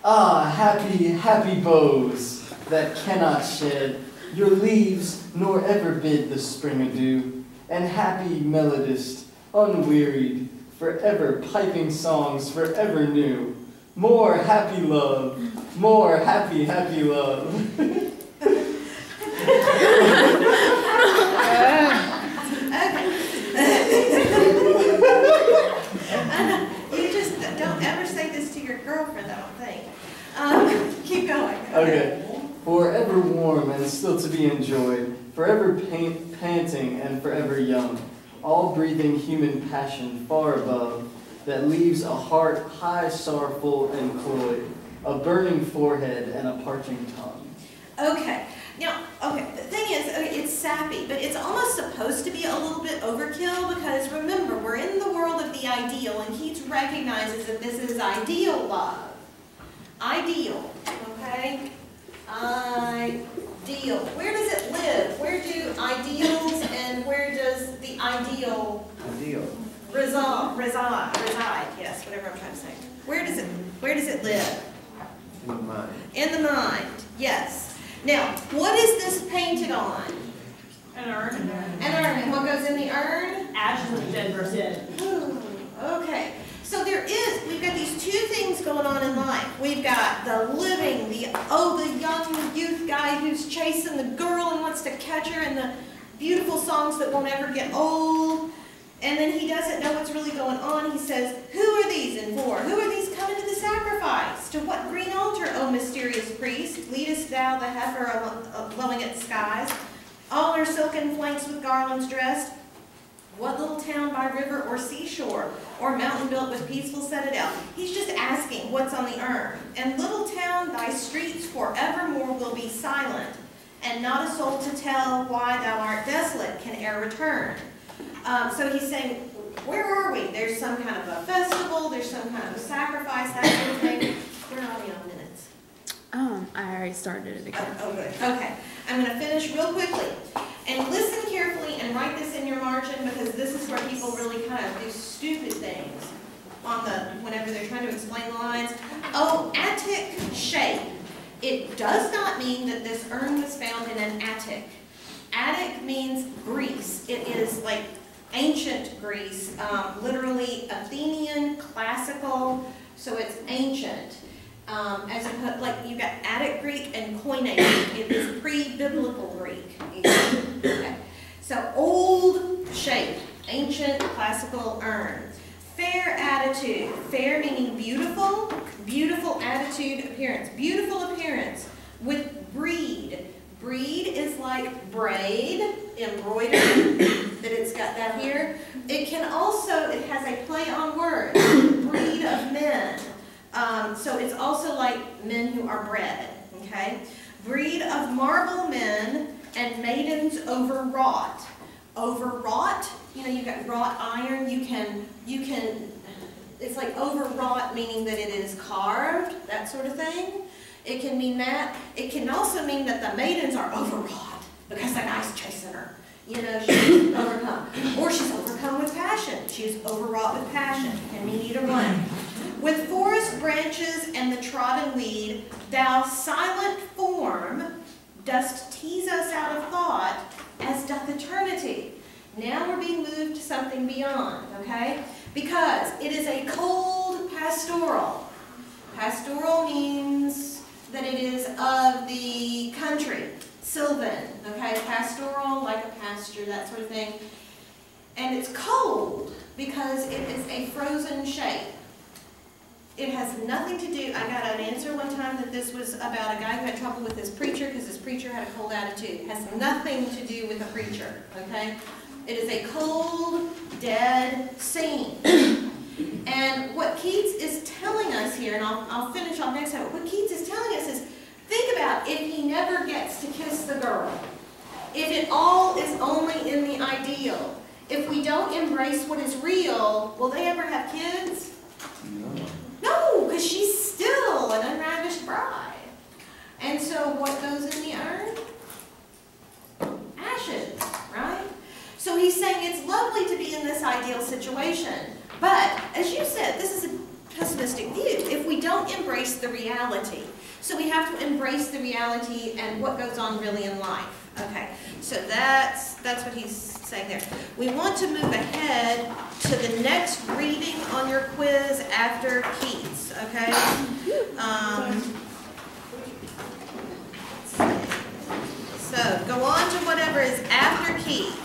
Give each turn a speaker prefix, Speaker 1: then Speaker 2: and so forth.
Speaker 1: Ah, happy, happy boughs that cannot shed your leaves, nor ever bid the spring adieu, and happy melodist, unwearied, forever piping songs forever new. More happy love, more happy, happy love.
Speaker 2: You just don't ever say this to your girlfriend, I don't think. Keep going.
Speaker 1: Okay. Forever warm and still to be enjoyed, forever panting and forever young, all breathing human passion far above, that leaves a heart high sorrowful and cloyed, a burning forehead and a parching tongue.
Speaker 2: Okay. Now, the thing is, it's sappy, but it's almost supposed to be a little bit overkill because remember, we're in the world of the ideal, and Keats recognizes that this is ideal love. Ideal, okay? Ideal. Where does it live? Where do ideals and where does the ideal reside? Yes, whatever I'm trying to say. Where does it live?
Speaker 3: In the mind.
Speaker 2: In the mind, yes. Now, what is this painted on?
Speaker 4: An urn.
Speaker 2: An urn. And what goes in the urn?
Speaker 4: Ashes of the dead versus dead.
Speaker 2: Okay. So we've got these two things going on in life. We've got the living, the young youth guy who's chasing the girl and wants to catch her, and the beautiful songs that won't ever get old. And then he doesn't know what's really going on. He says, who are these and for? Who are these coming to the sacrifice? To what green altar, O mysterious priest? Leadest thou the heifer blowing at the skies? All her silken flanks with garlands dressed. What little town by river or seashore, or mountain built with peaceful citadel? He's just asking what's on the urn. And little town, thy streets forevermore will be silent, and not a soul to tell why thou art desolate can e'er return. So he's saying, where are we? There's some kind of a festival, there's some kind of a sacrifice, that sort of thing. Where are we on minutes?
Speaker 5: I already started it again.
Speaker 2: Oh, good. Okay. I'm going to finish real quickly. And listen carefully and write this in your margin because this is where people really kind of do stupid things whenever they're trying to explain the lines. Oh, attic shape. It does not mean that this urn was found in an attic. Attic means Greece. It is like ancient Greece, literally Athenian, classical, so it's ancient. As opposed, like you've got Attic Greek and Koine Greek. It is pre-biblical Greek. Okay. So old shape, ancient classical urn. Fair attitude. Fair meaning beautiful. Beautiful attitude, appearance. Beautiful appearance with breed. Breed is like braid, embroidered, that it's got that here. It can also, it has a play on words, breed of men. So it's also like men who are bred, okay? Breed of marble men and maidens overwrought. Overwrought, you've got wrought iron, you can, it's like overwrought meaning that it is carved, that sort of thing. It can mean that. It can also mean that the maidens are overwrought because the guy's chasing her. She's overcome. Or she's overcome with passion. She's overwrought with passion. It can mean either one. With forest branches and the trodden weed, thou silent form dost tease us out of thought, as doth eternity. Now we're being moved to something beyond, okay? Because it is a cold pastoral. Pastoral means that it is of the country, sylvan, okay? Pastoral, like a pasture, that sort of thing. And it's cold because it is a frozen shape. It has nothing to do, I got an answer one time that this was about a guy who had trouble with his preacher because his preacher had a cold attitude. It has nothing to do with the preacher, okay? It is a cold, dead scene. And what Keats is telling us here, and I'll finish off next time, what Keats is telling us is, think about if he never gets to kiss the girl. If it all is only in the ideal. If we don't embrace what is real, will they ever have kids? No, because she's still an unravished bride. And so what goes in the urn? Ashes, right? So he's saying it's lovely to be in this ideal situation. But, as you said, this is a pessimistic view. If we don't embrace the reality. So we have to embrace the reality and what goes on really in life. Okay, so that's what he's saying there. We want to move ahead to the next reading on your quiz after Keats, okay? So go on to whatever is after Keats.